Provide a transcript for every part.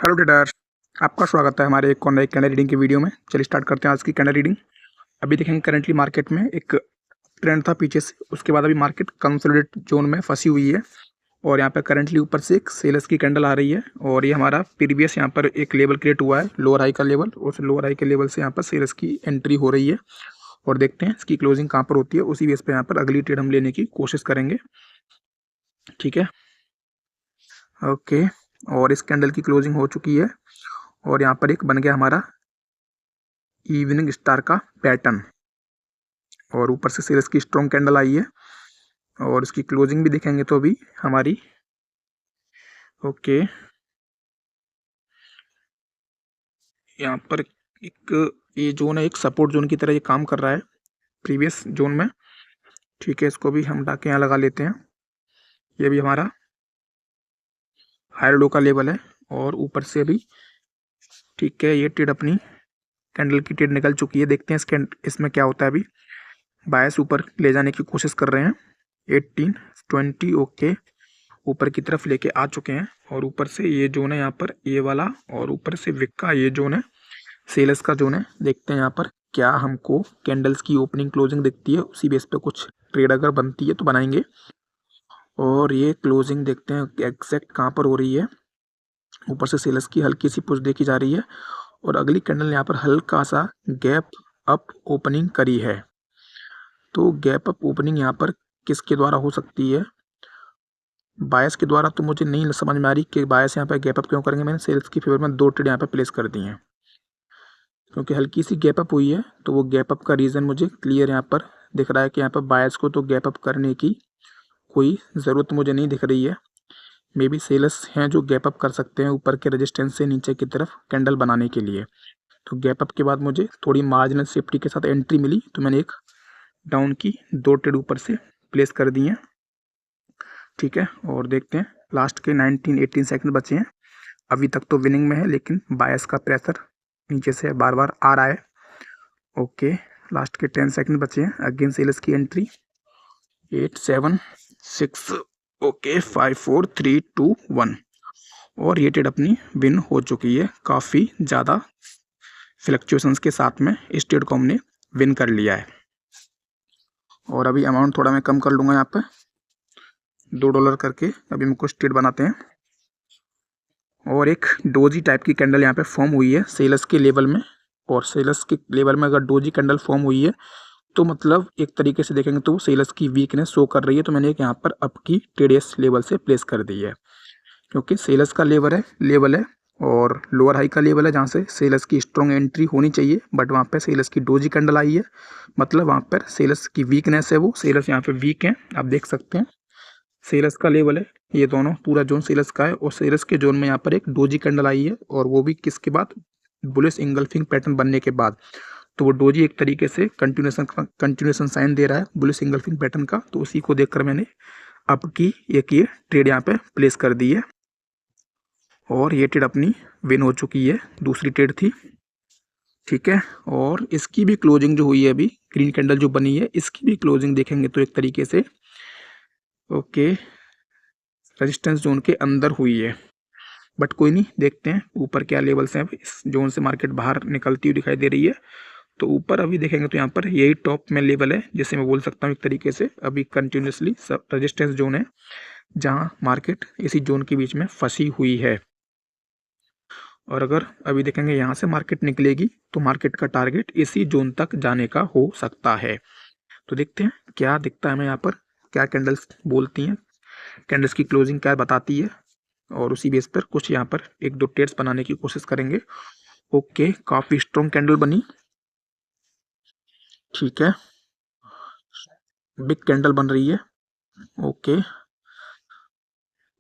Hello trader, आपका स्वागत है हमारे एक और नए कैंडल रीडिंग की वीडियो में। चलिए स्टार्ट करते हैं आज की कैंडल रीडिंग। अभी देखेंगे करंटली मार्केट में एक ट्रेंड था पीछे से, उसके बाद अभी मार्केट कंसोलिडेट जोन में फंसी हुई है और यहाँ पे करंटली ऊपर से एक सेलर्स की कैंडल आ रही है और ये हमारा प्रीवियस यहाँ पर एक लेवल क्रिएट हुआ है, लोअर हाई का लेवल, और उस लोअर हाई के लेवल से यहाँ पर सेलर्स की एंट्री हो रही है और देखते हैं इसकी क्लोजिंग कहाँ पर होती है। उसी बेस पर यहाँ पर अगली ट्रेड हम लेने की कोशिश करेंगे। ठीक है, ओके। और इस कैंडल की क्लोजिंग हो चुकी है और यहाँ पर एक बन गया हमारा इवनिंग स्टार का पैटर्न और ऊपर से सेल्स की स्ट्रॉन्ग कैंडल आई है और इसकी क्लोजिंग भी देखेंगे तो अभी हमारी ओके यहाँ पर एक ये जोन है, एक सपोर्ट जोन की तरह ये काम कर रहा है प्रीवियस जोन में। ठीक है, इसको भी हम हटा के यहाँ लगा लेते हैं। ये भी हमारा हायर लो का लेवल है और ऊपर से भी ठीक है ये ट्रेड अपनी कैंडल की ट्रेड निकल चुकी है। देखते हैं इसमें क्या होता है। अभी बायस ऊपर ले जाने की कोशिश कर रहे हैं, 18 20 ओके ऊपर की तरफ लेके आ चुके हैं और ऊपर से ये जोन है यहाँ पर ये वाला और ऊपर से विक का ये जोन है, सेल्स का जोन है। देखते हैं यहाँ पर क्या हमको कैंडल्स की ओपनिंग क्लोजिंग दिखती है, उसी बेस पे कुछ ट्रेड अगर बनती है तो बनाएंगे। और ये क्लोजिंग देखते हैं एग्जैक्ट कहाँ पर हो रही है। ऊपर से सेल्स की हल्की सी पुश देखी जा रही है और अगली कैंडल यहाँ पर हल्का सा गैप अप ओपनिंग करी है। तो गैप अप ओपनिंग यहाँ पर किसके द्वारा हो सकती है? बायस के द्वारा तो मुझे नहीं समझ में आ रही कि बायस यहाँ पर गैप अप क्यों करेंगे। मैंने सेल्स की फेवर में 2 ट्रेड यहाँ पर प्लेस कर दी हैं क्योंकि हल्की सी गैप अप हुई है, तो वो गैप अप का रीज़न मुझे क्लियर यहाँ पर दिख रहा है कि यहाँ पर बायस को तो गैप अप करने की कोई ज़रूरत मुझे नहीं दिख रही है। मे बी सेल्स हैं जो गैप अप कर सकते हैं ऊपर के रेजिस्टेंस से नीचे की तरफ कैंडल बनाने के लिए। तो गैप अप के बाद मुझे थोड़ी मार्जिनल सेफ्टी के साथ एंट्री मिली, तो मैंने एक डाउन की 2 ट्रेड ऊपर से प्लेस कर दी हैं। ठीक है, और देखते हैं लास्ट के 19-18 सेकंड बचे हैं। अभी तक तो विनिंग में है लेकिन बायस का प्रेशर नीचे से बार बार आ रहा है। ओके, लास्ट के 10 सेकंड बचे हैं। अगेन सेल्स की एंट्री 8 7 6 ओके 5 4 3 2 1 और ये ट्रेड अपनी विन हो चुकी है। काफ़ी ज़्यादा फ्लक्चुएशंस के साथ में इस ट्रेड को हमने विन कर लिया है। और अभी अमाउंट थोड़ा मैं कम कर लूँगा, यहाँ पे $2 करके अभी हम कुछ ट्रेड बनाते हैं। और एक डोजी टाइप की कैंडल यहाँ पे फॉर्म हुई है सेल्स के लेवल में, और सेल्स के लेवल में अगर डोजी कैंडल फॉर्म हुई है तो मतलब एक तरीके से देखेंगे तो सेल्स की वीकनेस शो कर रही है। तो मैंने एक यहाँ पर अप की ट्रेड इस लेवल से प्लेस कर दी है क्योंकि सेल्स का लेवल है और लोअर हाई का लेवल है जहाँ से सेल्स की स्ट्रॉन्ग एंट्री होनी चाहिए, बट वहाँ पे सेल्स की डोजी कैंडल आई है, मतलब वहाँ पर सेल्स की वीकनेस है, वो सेल्स यहाँ पे वीक हैं। आप देख सकते हैं सेल्स का लेवल है, ये दोनों पूरा जोन सेल्स का है और सेल्स के जोन में यहाँ पर एक डोजी कैंडल आई है और वो भी किसके बाद? बुलिश इंगल्फिंग पैटर्न बनने के बाद। तो वो डोजी एक तरीके से कंटिन्यूएशन साइन दे रहा है बुलिश इंगल्फिंग पैटर्न का, तो उसी को देखकर मैंने अप की एक ये ट्रेड यहाँ पे प्लेस कर दी है और ये ट्रेड अपनी विन हो चुकी है। दूसरी ट्रेड थी। ठीक है, और इसकी भी क्लोजिंग जो हुई है अभी ग्रीन कैंडल जो बनी है, इसकी भी क्लोजिंग देखेंगे तो एक तरीके से ओके रेजिस्टेंस जोन के अंदर हुई है, बट कोई नहीं, देखते हैं ऊपर क्या लेवल्स हैं। इस जोन से मार्केट बाहर निकलती हुई दिखाई दे रही है, तो ऊपर अभी देखेंगे तो यहाँ पर यही टॉप में लेवल है, जिसे मैं बोल सकता हूँ एक तरीके से अभी कंटिन्यूसली रेजिस्टेंस जोन है जहाँ मार्केट इसी जोन के बीच में फंसी हुई है। और अगर अभी देखेंगे यहाँ से मार्केट निकलेगी तो मार्केट का टारगेट इसी जोन तक जाने का हो सकता है। तो देखते हैं क्या दिखता है हमें यहाँ पर, क्या कैंडल्स बोलती हैं, कैंडल्स की क्लोजिंग क्या बताती है, और उसी बेस पर कुछ यहाँ पर 1-2 ट्रेड्स बनाने की कोशिश करेंगे। ओके, काफ़ी स्ट्रॉन्ग कैंडल बनी। ठीक है, बिग कैंडल बन रही है। ओके,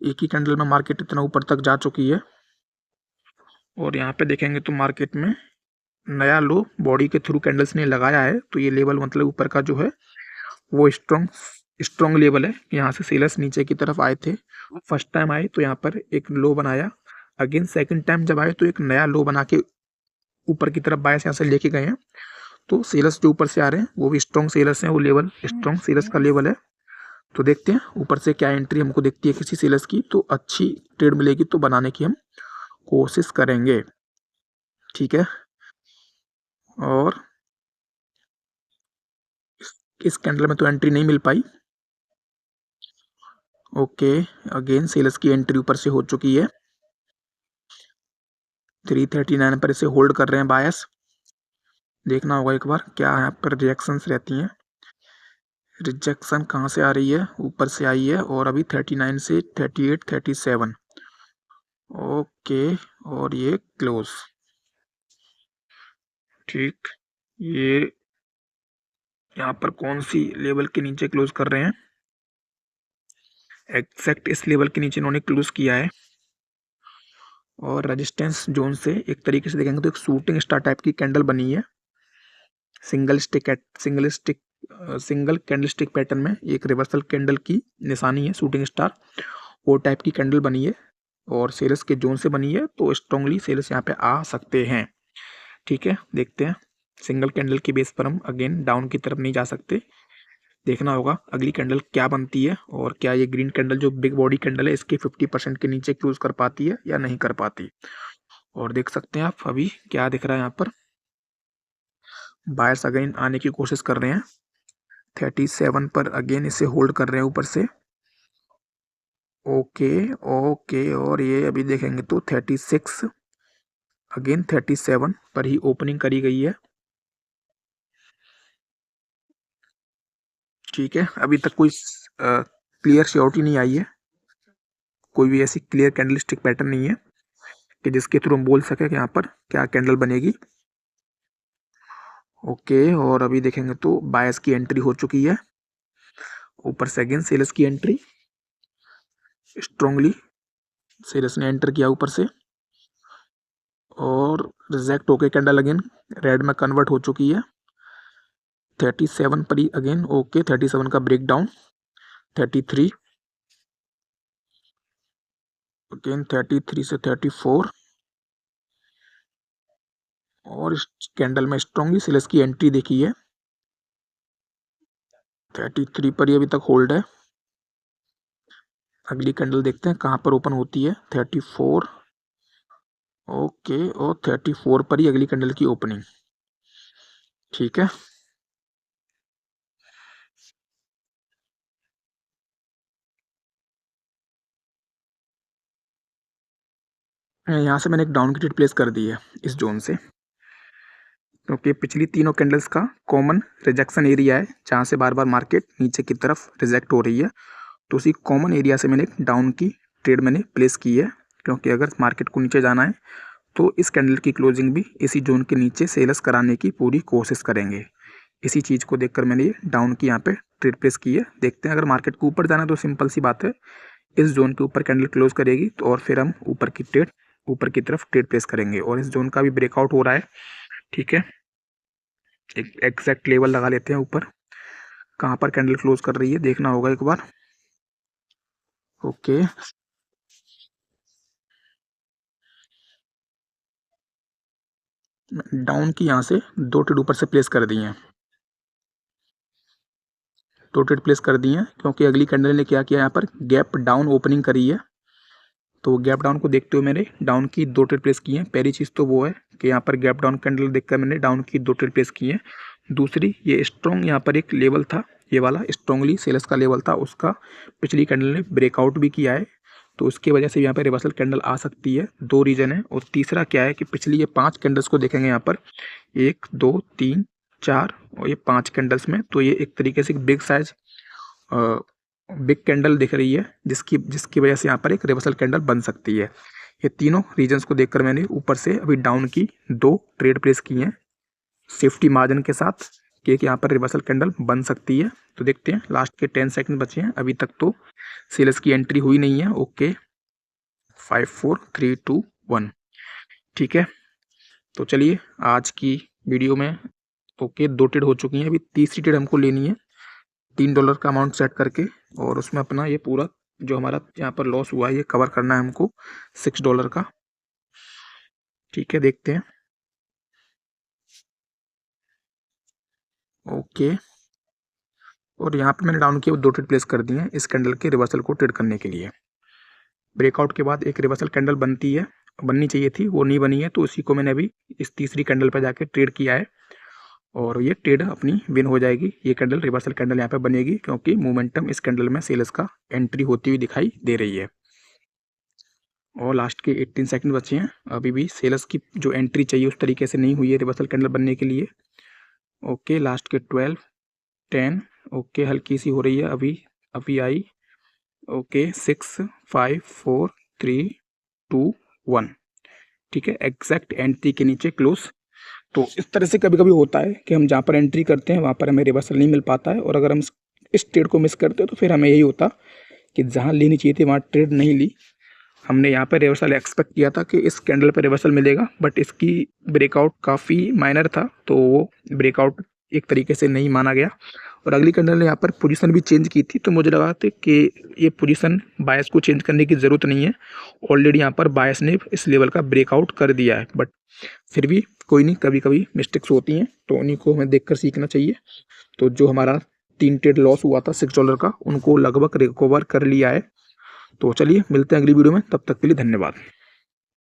एक ही कैंडल में मार्केट इतना ऊपर तक जा चुकी है और यहाँ पे देखेंगे तो मार्केट में नया लो बॉडी के थ्रू कैंडल्स ने लगाया है, तो ये लेवल मतलब ऊपर का जो है वो स्ट्रॉन्ग लेवल है। यहाँ से सेलर्स नीचे की तरफ आए थे, फर्स्ट टाइम आए तो यहाँ पर एक लो बनाया, अगेन सेकंड टाइम जब आए तो एक नया लो बना के ऊपर की तरफ बायस यहाँ से लेके गए हैं। तो सेलर्स जो ऊपर से आ रहे हैं वो भी स्ट्रॉन्ग सेलर्स हैं, वो लेवल स्ट्रॉन्ग सेलर्स का लेवल है। तो देखते हैं ऊपर से क्या एंट्री हमको दिखती है किसी सेलर्स की, तो अच्छी ट्रेड मिलेगी तो बनाने की हम कोशिश करेंगे। ठीक है, और इस कैंडल में तो एंट्री नहीं मिल पाई। ओके, अगेन सेल्स की एंट्री ऊपर से हो चुकी है। 339 पर इसे होल्ड कर रहे हैं बायर्स। देखना होगा एक बार क्या यहाँ पर रिएक्शंस रहती हैं। रिजेक्शन कहाँ से आ रही है, ऊपर से आई है, और अभी 39 से 38, 37। ओके, और ये क्लोज। ठीक, ये यहाँ पर कौन सी लेवल के नीचे क्लोज कर रहे हैं? एग्जैक्ट इस लेवल के नीचे इन्होंने क्लोज किया है। और रेजिस्टेंस जोन से एक तरीके से देखेंगे तो एक शूटिंग स्टार टाइप की कैंडल बनी है। सिंगल कैंडलस्टिक पैटर्न में एक रिवर्सल कैंडल की निशानी है, शूटिंग स्टार, वो टाइप की कैंडल बनी है और सेल्स के जोन से बनी है, तो स्ट्रांगली सेल्स यहाँ पे आ सकते हैं। ठीक है, देखते हैं। सिंगल कैंडल की बेस पर हम अगेन डाउन की तरफ नहीं जा सकते। देखना होगा अगली कैंडल क्या बनती है और क्या ये ग्रीन कैंडल जो बिग बॉडी कैंडल है इसके 50% के नीचे क्लोज कर पाती है या नहीं कर पाती। और देख सकते हैं आप अभी क्या दिख रहा है यहाँ पर, बायर्स अगेन आने की कोशिश कर रहे हैं। 37 पर अगेन इसे होल्ड कर रहे हैं ऊपर से। ओके ओके, और ये अभी देखेंगे तो 36, अगेन 37 पर ही ओपनिंग करी गई है। ठीक है, अभी तक कोई क्लियर श्योरिटी नहीं आई है, कोई भी ऐसी क्लियर कैंडलस्टिक पैटर्न नहीं है कि जिसके थ्रू हम बोल सके कि यहाँ पर क्या कैंडल बनेगी। ओके, और अभी देखेंगे तो बायर्स की एंट्री हो चुकी है, ऊपर से अगेन सेल्स की एंट्री, स्ट्रांगली सेल्स ने एंटर किया ऊपर से और रिजेक्ट होके कैंडल अगेन रेड में कन्वर्ट हो चुकी है। 37 पर ही अगेन ओके, 37 का ब्रेक डाउन, 33 अगेन, 33 से 34 और इस कैंडल में स्ट्रांगली सेल्स की एंट्री देखी है। 33 पर ही अभी तक होल्ड है। अगली कैंडल देखते हैं कहाँ पर ओपन होती है। 34 ओके, और 34 पर ही अगली कैंडल की ओपनिंग। ठीक है, यहाँ से मैंने एक डाउन की ट्रेड प्लेस कर दी है इस जोन से, क्योंकि पिछली तीनों कैंडल्स का कॉमन रिजेक्शन एरिया है जहाँ से बार बार मार्केट नीचे की तरफ रिजेक्ट हो रही है। तो उसी कॉमन एरिया से मैंने एक डाउन की ट्रेड मैंने प्लेस की है, क्योंकि अगर मार्केट को नीचे जाना है तो इस कैंडल की क्लोजिंग भी इसी जोन के नीचे सेल्स कराने की पूरी कोशिश करेंगे। इसी चीज़ को देखकर मैंने ये डाउन की यहाँ पे ट्रेड प्लेस की है। देखते हैं अगर मार्केट को ऊपर जाना है तो सिंपल सी बात है, इस जोन के ऊपर कैंडल क्लोज करेगी तो और फिर हम ऊपर की तरफ ट्रेड प्लेस करेंगे। और इस जोन का भी ब्रेकआउट हो रहा है। ठीक है, एक एग्जैक्ट लेवल लगा लेते हैं ऊपर कहाँ पर कैंडल क्लोज कर रही है, देखना होगा एक बार। ओके, डाउन की यहाँ से दो ट्रेड ऊपर से प्लेस कर दी हैं, दो ट्रेड प्लेस कर दी हैं, क्योंकि अगली कैंडल ने क्या किया, यहाँ पर गैप डाउन ओपनिंग करी है। तो गैप डाउन को देखते हुए मैंने डाउन की दो ट्रेड प्लेस की हैं। पहली चीज़ तो वो है कि यहाँ पर गैप डाउन कैंडल देखकर मैंने डाउन की दो ट्रेड प्लेस की हैं। दूसरी, ये स्ट्रॉन्ग यहाँ पर एक लेवल था, ये वाला स्ट्रॉन्गली सेल्स का लेवल था, उसका पिछली कैंडल ने ब्रेकआउट भी किया है, तो उसकी वजह से यहाँ पर रिवर्सल कैंडल आ सकती है। दो रीज़न है। और तीसरा क्या है कि पिछली ये 5 कैंडल्स को देखेंगे यहाँ पर, 1 2 3 4 और ये 5 कैंडल्स में, तो ये एक तरीके से बिग साइज बिग कैंडल दिख रही है, जिसकी जिसकी वजह से यहाँ पर एक रिवर्सल कैंडल बन सकती है। ये तीनों रीजंस को देखकर मैंने ऊपर से अभी डाउन की दो ट्रेड प्लेस की हैं सेफ्टी मार्जिन के साथ, कि यहाँ पर रिवर्सल कैंडल बन सकती है। तो देखते हैं, लास्ट के 10 सेकंड बचे हैं, अभी तक तो सेल्स की एंट्री हुई नहीं है। ओके, 5 4 3 2 1। ठीक है, तो चलिए आज की वीडियो में ओके 2 ट्रेड हो चुकी हैं, अभी तीसरी ट्रेड हमको लेनी है $3 का अमाउंट सेट करके, और उसमें अपना ये पूरा जो हमारा यहाँ पर लॉस हुआ है ये कवर करना है हमको $6 का। ठीक है, देखते हैं। ओके, और यहाँ पे मैंने डाउन किए 2 ट्रेड प्लेस कर दिए हैं इस कैंडल के रिवर्सल को ट्रेड करने के लिए। ब्रेकआउट के बाद एक रिवर्सल कैंडल बनती है बननी चाहिए थी वो नहीं बनी है, तो उसी को मैंने अभी इस तीसरी कैंडल पर जाके ट्रेड किया है और ये ट्रेड अपनी विन हो जाएगी। ये कैंडल रिवर्सल कैंडल यहाँ पे बनेगी क्योंकि मोमेंटम इस कैंडल में सेल्स का एंट्री होती हुई दिखाई दे रही है। और लास्ट के 18 सेकंड बचे हैं, अभी भी सेल्स की जो एंट्री चाहिए उस तरीके से नहीं हुई है रिवर्सल कैंडल बनने के लिए। ओके, लास्ट के 12, 10, ओके हल्की सी हो रही है अभी आई। ओके 6, 5, 4, 3, 2, 1, ठीक है, एग्जैक्ट एंट्री के नीचे क्लोज। तो इस तरह से कभी कभी होता है कि हम जहाँ पर एंट्री करते हैं वहाँ पर हमें रिवर्सल नहीं मिल पाता है, और अगर हम इस ट्रेड को मिस करते हैं तो फिर हमें यही होता कि जहाँ लेनी चाहिए थी वहाँ ट्रेड नहीं ली। हमने यहाँ पर रिवर्सल एक्सपेक्ट किया था कि इस कैंडल पर रिवर्सल मिलेगा, बट इसकी ब्रेकआउट काफ़ी माइनर था, तो वो ब्रेकआउट एक तरीके से नहीं माना गया। और अगली कैंडल ने यहाँ पर पोजीशन भी चेंज की थी, तो मुझे लगा था कि ये पोजीशन बायस को चेंज करने की ज़रूरत नहीं है, ऑलरेडी यहाँ पर बायस ने इस लेवल का ब्रेकआउट कर दिया है। बट फिर भी कोई नहीं, कभी कभी मिस्टेक्स होती हैं, तो उन्हीं को हमें देखकर सीखना चाहिए। तो जो हमारा 3 ट्रेड लॉस हुआ था $6 का, उनको लगभग रिकवर कर लिया है। तो चलिए मिलते हैं अगली वीडियो में, तब तक के लिए धन्यवाद।